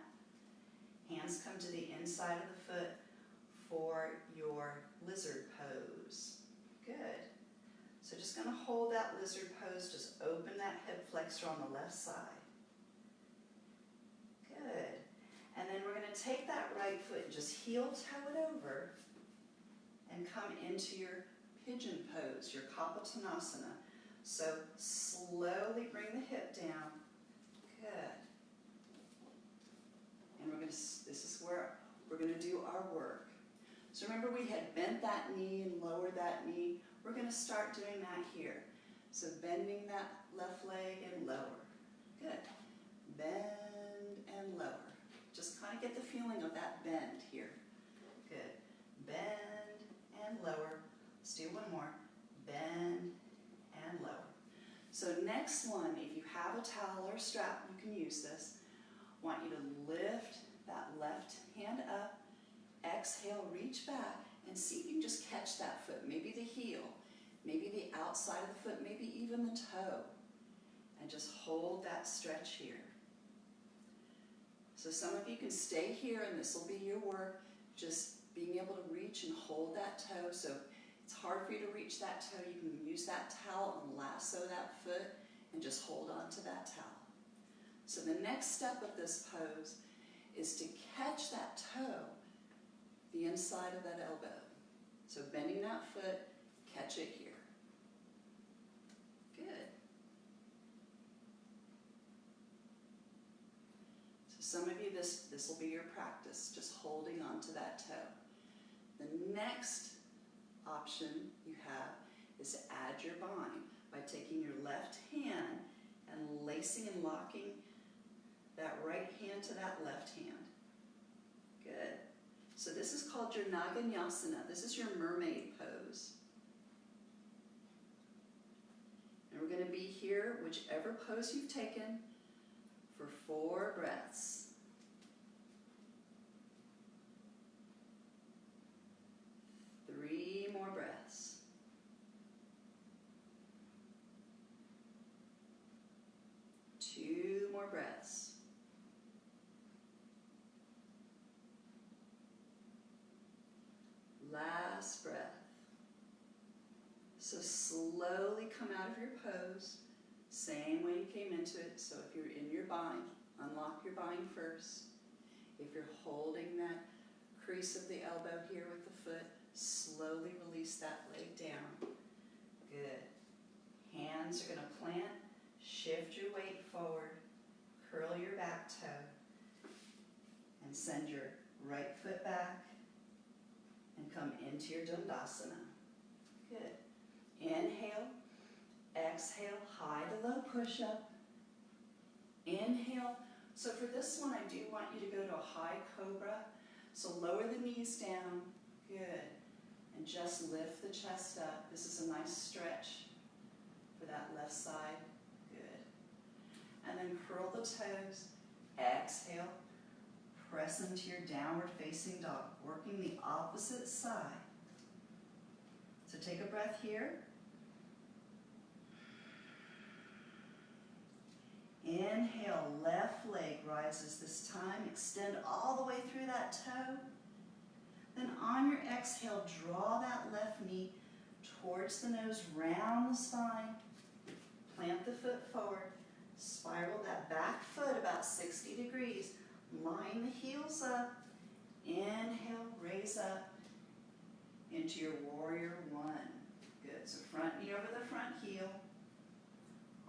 Hands come to the inside of the foot for your lizard pose. Good. So just going to hold that lizard pose. Just open that hip flexor on the left side. Good. And then we're going to take that right foot and just heel toe it over and come into your pigeon pose, your Kapotasana. So slowly bring the hip down. Good. And this is where we're going to do our work. So remember we had bent that knee and lowered that knee. We're going to start doing that here. So bending that left leg and lower. Good. Bend and lower. Just kind of get the feeling of that bend here. Good. bend and lower. Let's do one more. Bend and lower. So next one, if you have a towel or a strap, you can use this. I want you to lift that left hand up. Exhale, reach back, and see if you can just catch that foot. Maybe the heel, maybe the outside of the foot, maybe even the toe. And just hold that stretch here. So some of you can stay here, and this will be your work, just being able to reach and hold that toe. So it's hard for you to reach that toe. You can use that towel and lasso that foot and just hold on to that towel. So the next step of this pose is to catch that toe, the inside of that elbow. So bending that foot, catch it here. Good. So some of you, this will be your practice, just holding on to that toe. The next option you have is to add your bind by taking your left hand and lacing and locking that right hand to that left hand. Good. So this is called your Naganasana. This is your mermaid pose. And we're going to be here, whichever pose you've taken, for 4 breaths. 3 more breaths. 2 more breaths. 1 last breath. So slowly come out of your pose, same way you came into it. So if you're in your bind, unlock your bind first. If you're holding that crease of the elbow here with the foot, slowly release that leg down. Good. Hands are going to plant, shift your weight forward, curl your back toe, and send your right foot back and come into your Dandasana. Good. Inhale, exhale, high to low push-up. Inhale. So for this one, I do want you to go to a high cobra. So lower the knees down. Good. And just lift the chest up. This is a nice stretch for that left side. Good. And then curl the toes. Exhale. Press into your downward facing dog, working the opposite side. So take a breath here. Inhale, left leg rises this time. Extend all the way through that toe. Then on your exhale, draw that left knee towards the nose, round the spine. Plant the foot forward. Spiral that back foot about 60 degrees. Line the heels up. Inhale, raise up into your warrior one. Good. So front knee over the front heel.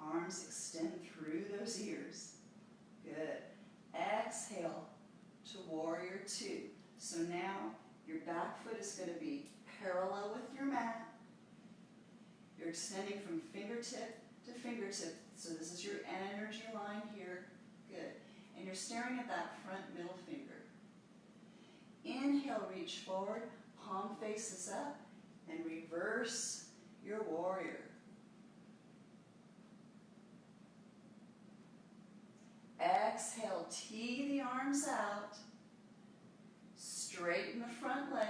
Arms extend through those ears. Good. Exhale to warrior two. So now your back foot is going to be parallel with your mat. You're extending from fingertip to fingertip. So this is your energy line here. Good. And you're staring at that front middle finger. Inhale, reach forward, palm faces up, and reverse your warrior. Exhale, tee the arms out, straighten the front leg,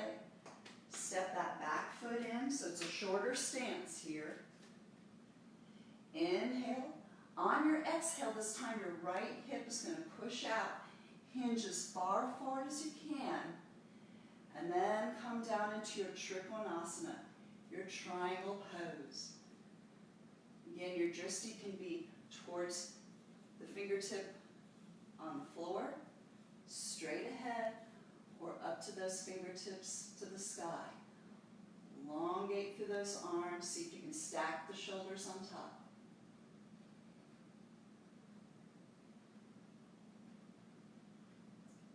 step that back foot in, so it's a shorter stance here. Inhale. On your exhale, this time your right hip is going to push out, hinge as far forward as you can, and then come down into your Trikonasana, your triangle pose. Again, your drishti can be towards the fingertip on the floor, straight ahead, or up to those fingertips to the sky. Elongate through those arms, see if you can stack the shoulders on top.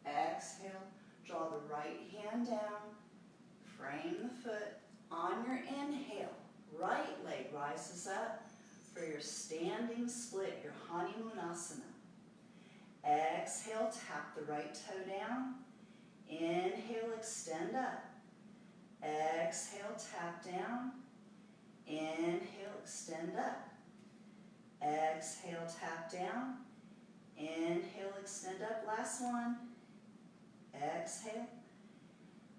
Exhale, draw the right hand down, frame the foot. On your inhale, right leg rises up for your standing split, your Honeymoonasana. Exhale, tap the right toe down. Inhale, extend up. Exhale, tap down. Inhale, extend up. Exhale, tap down. Inhale, extend up. Last one. Exhale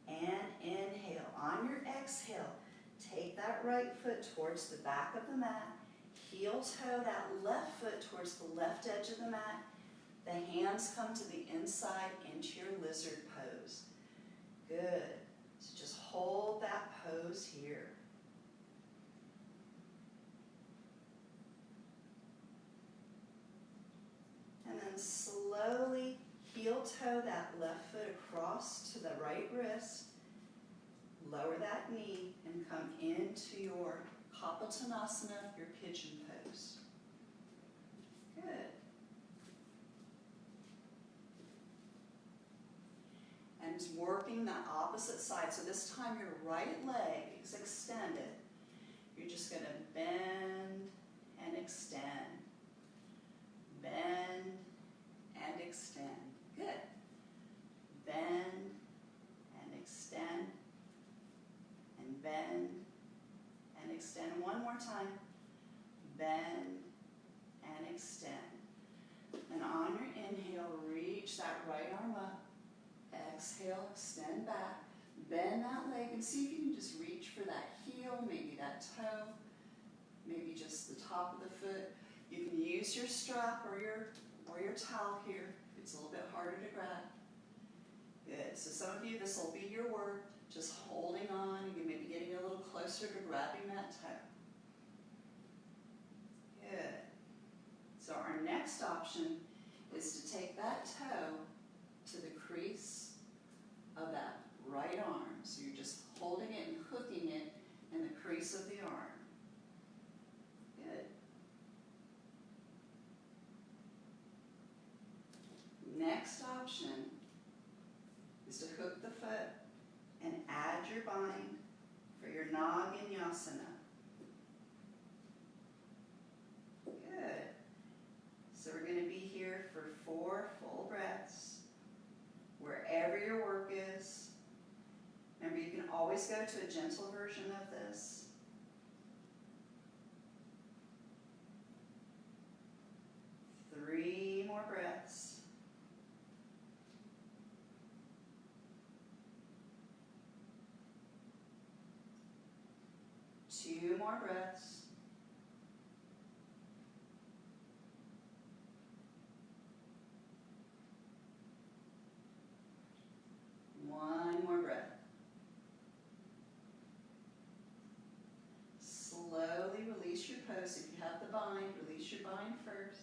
and inhale. On your exhale, take that right foot towards the back of the mat. Heel toe that left foot towards the left edge of the mat. The hands come to the inside into your lizard pose. Good. So just hold that pose here. And then slowly heel toe that left foot across to the right wrist. Lower that knee and come into your Kapotasana, your pigeon pose. Good. And working that opposite side. So this time your right leg is extended. You're just going to bend and extend. Bend and extend. Good. Bend and extend. And bend and extend. One more time. Bend and extend. And on your inhale, reach that right arm up. Exhale, extend back. Bend that leg and see if you can just reach for that heel, maybe that toe, maybe just the top of the foot. You can use your strap or your towel here. It's a little bit harder to grab. Good. So some of you, this will be your work. Just holding on, and maybe getting a little closer to grabbing that toe. Good. So our next option is to take that toe to the crease of that right arm. So you're just holding it and hooking it in the crease of the arm. Good. Next option is to hook the foot and add your bind for your vinyasa. Good. So we're going to be here for 4 full breaths, wherever your work is. Remember, you can always go to a gentle version of this. Three more breaths. Two more breaths. One more breath. Slowly release your pose. If you have the bind, release your bind first.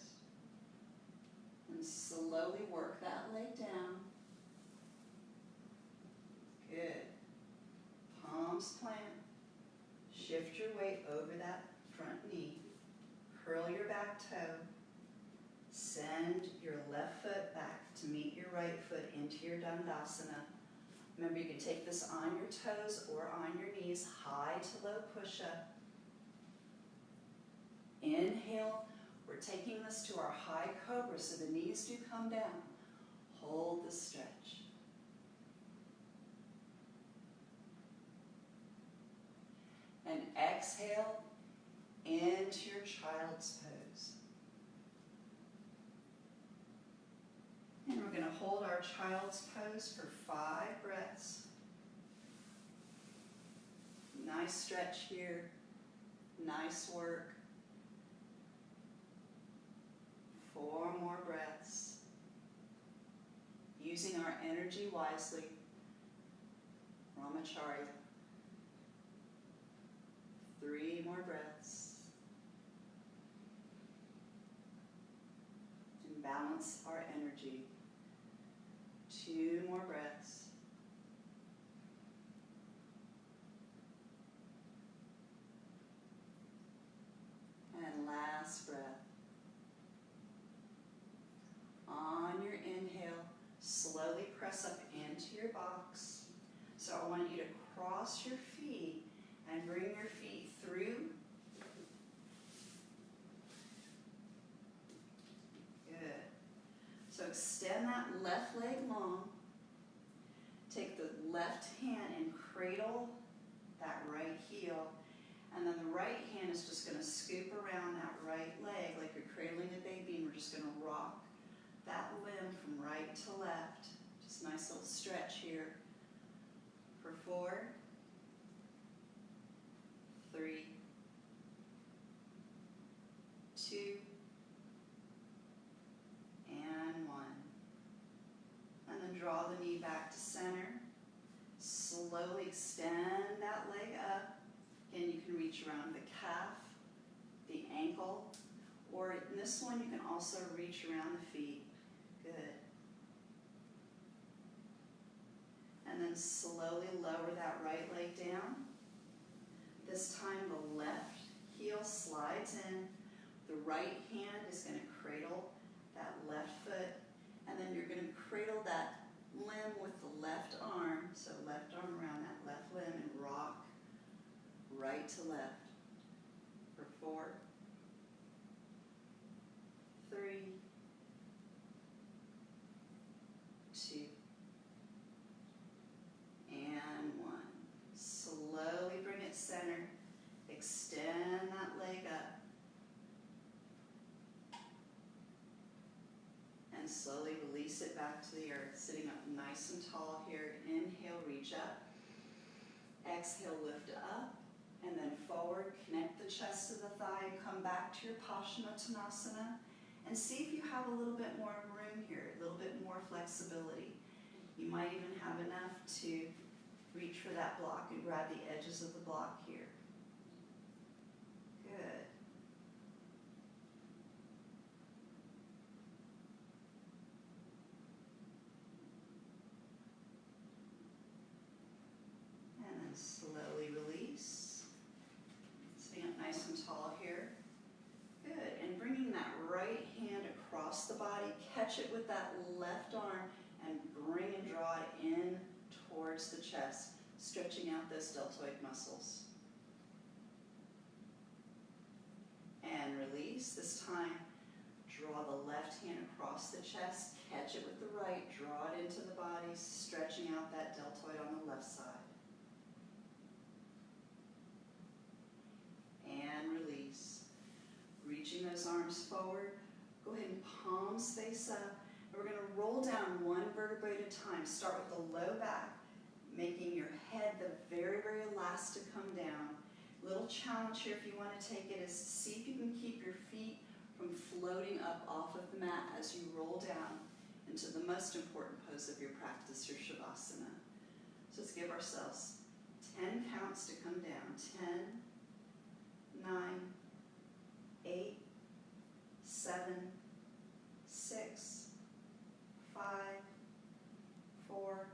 And slowly work that leg down. Good. Palms plant. Shift your weight over that front knee. Curl your back toe. Send your left foot back to meet your right foot into your Dandasana. Remember, you can take this on your toes or on your knees, high to low push-up. Inhale, we're taking this to our high cobra, so the knees do come down. Hold the stretch. And exhale into your child's pose. And we're going to hold our child's pose for 5 breaths. Nice stretch here. Nice work. 4 more breaths. Using our energy wisely. Brahmacharya. 3 more breaths. And balance our energy. 2 more breaths. And last breath. On your inhale, slowly press up into your box. So I want you to cross your feet and bring your feet through. Good. So extend that left leg long. Take the left hand and cradle right hand is just going to scoop around that right leg like you're cradling a baby, and we're just going to rock that limb from right to left. Just a nice little stretch here for 4, 3, 2, and 1. And then draw the knee back to center. Slowly extend that leg up. Again, you can reach around the calf, the ankle, or in this one you can also reach around the feet. Good. And then slowly lower that right leg down. This time the left heel slides in. The right hand is going to cradle that left foot, and then you're going to cradle that limb with the left arm. So left arm around that left limb and rock right to left for 4, 3, 2, and 1. Slowly bring it center. Extend that leg up. And slowly release it back to the earth, sitting up nice and tall here. Inhale, reach up. Exhale, lift up. And then forward, connect the chest to the thigh and come back to your Paschimottanasana. And see if you have a little bit more room here, a little bit more flexibility. You might even have enough to reach for that block and grab the edges of the block here. Good. And then slowly release. Sitting up nice and tall here. Good. And bringing that right hand across the body, catch it with that left arm and bring and draw it in towards the chest, stretching out those deltoid muscles. And release. This time, draw the left hand across the chest, catch it with the right, draw it into the body, stretching out that deltoid on the left side. And release. Reaching those arms forward. Go ahead and palms face up. And we're going to roll down one vertebrae at a time. Start with the low back, making your head the very, very last to come down. Little challenge here if you want to take it is to see if you can keep your feet from floating up off of the mat as you roll down into the most important pose of your practice, your Shavasana. So let's give ourselves 10 counts to come down. 10, 9, 8, 7, 6, 5, 4,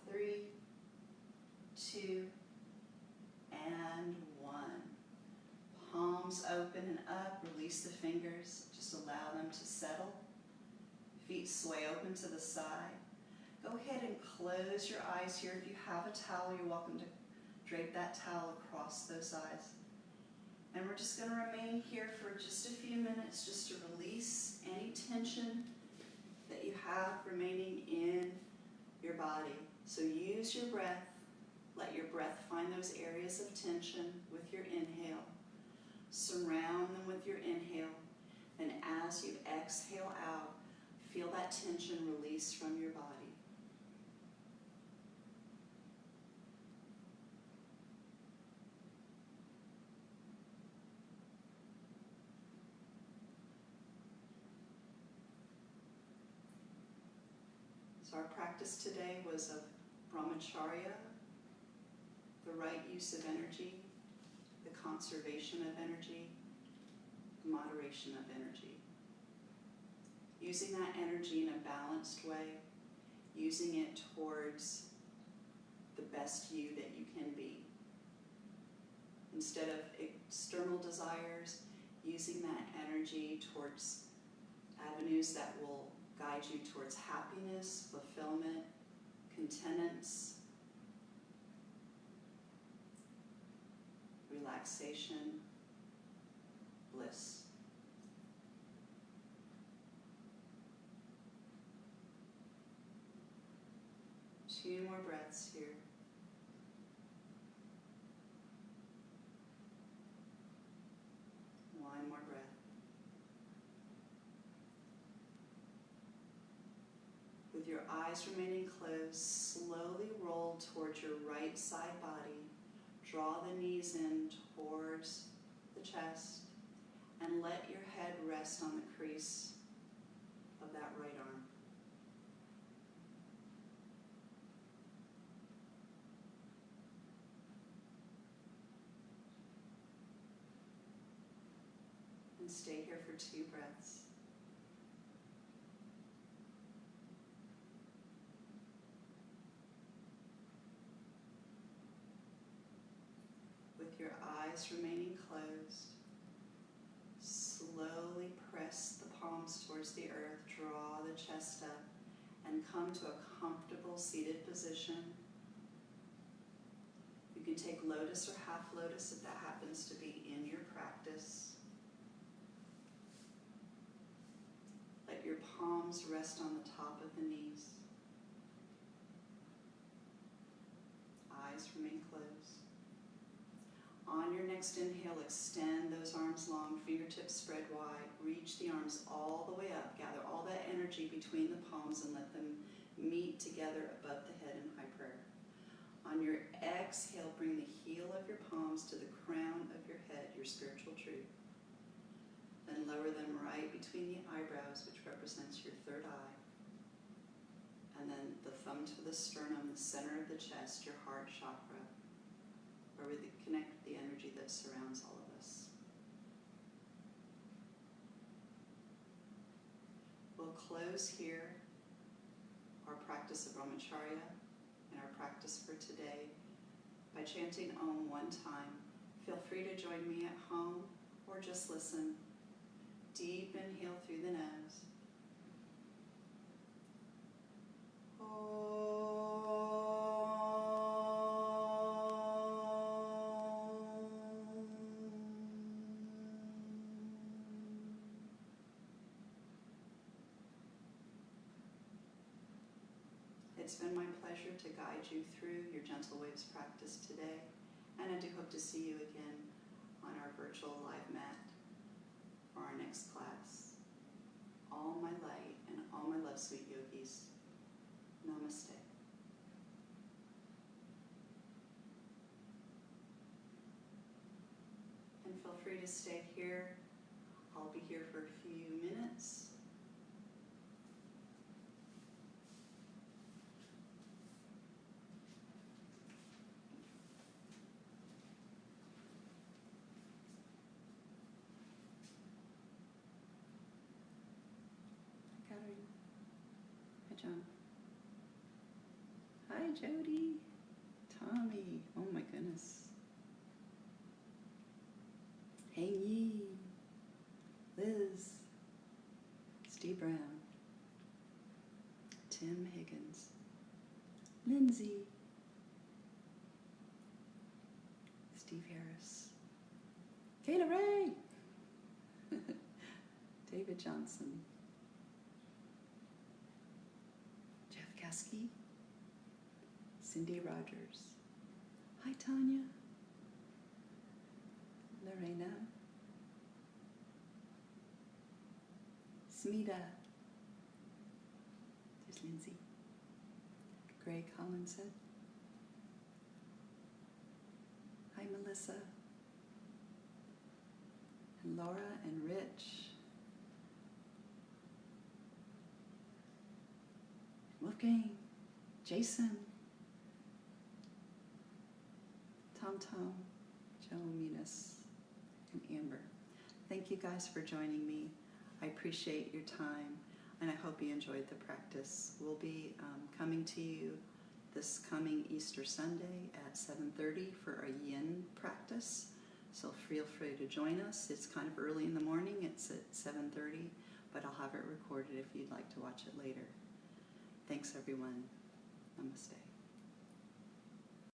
3, 2, and 1. Palms open and up, release the fingers, just allow them to settle. Feet sway open to the side. Go ahead and close your eyes here. If you have a towel, you're welcome to drape that towel across those eyes. And we're just going to remain here for just a few minutes just to release any tension that you have remaining in your body. So use your breath. Let your breath find those areas of tension with your inhale. Surround them with your inhale. And as you exhale out, feel that tension release from your body. So our practice today was of brahmacharya, the right use of energy, the conservation of energy, the moderation of energy. Using that energy in a balanced way, using it towards the best you that you can be. Instead of external desires, using that energy towards avenues that will guide you towards happiness, fulfillment, contentance, relaxation, bliss. Two more breaths here. With your eyes remaining closed, slowly roll towards your right side body. Draw the knees in towards the chest and let your head rest on the crease of that right arm. And stay here for 2 breaths. With your eyes remaining closed, slowly press the palms towards the earth, draw the chest up, and come to a comfortable seated position. You can take lotus or half lotus if that happens to be in your practice. Let your palms rest on the top of the knees. Eyes remain closed. On your next inhale, extend those arms long, fingertips spread wide. Reach the arms all the way up. Gather all that energy between the palms and let them meet together above the head in high prayer. On your exhale, bring the heel of your palms to the crown of your head, your spiritual truth. Then lower them right between the eyebrows, which represents your third eye. And then the thumb to the sternum, the center of the chest, your heart chakra, where we connect the energy that surrounds all of us. We'll close here our practice of brahmacharya and our practice for today by chanting Om 1 time. Feel free to join me at home or just listen. Deep inhale through the nose. It's been my pleasure to guide you through your Gentle Waves practice today, and I do hope to see you again on our virtual live mat for our next class. All my light and all my love, sweet yogis. Namaste. And feel free to stay here. I'll be here for a few minutes. Hi, John. Hi, Jody. Tommy. Oh my goodness. Hang Yi. Liz. Steve Brown. Tim Higgins. Lindsay. Steve Harris. Kayla Ray. David Johnson. Kasky, Cindy Rogers. Hi, Tanya. Lorena. Smita. There's Lindsay. Gray Collinson. Hi, Melissa. And Laura and Rich. Wolfgang, Jason, Tom, Joe Munis, and Amber. Thank you guys for joining me. I appreciate your time, and I hope you enjoyed the practice. We'll be coming to you this coming Easter Sunday at 7:30 for a yin practice, so feel free to join us. It's kind of early in the morning. It's at 7:30, but I'll have it recorded if you'd like to watch it later. Thanks, everyone. Namaste.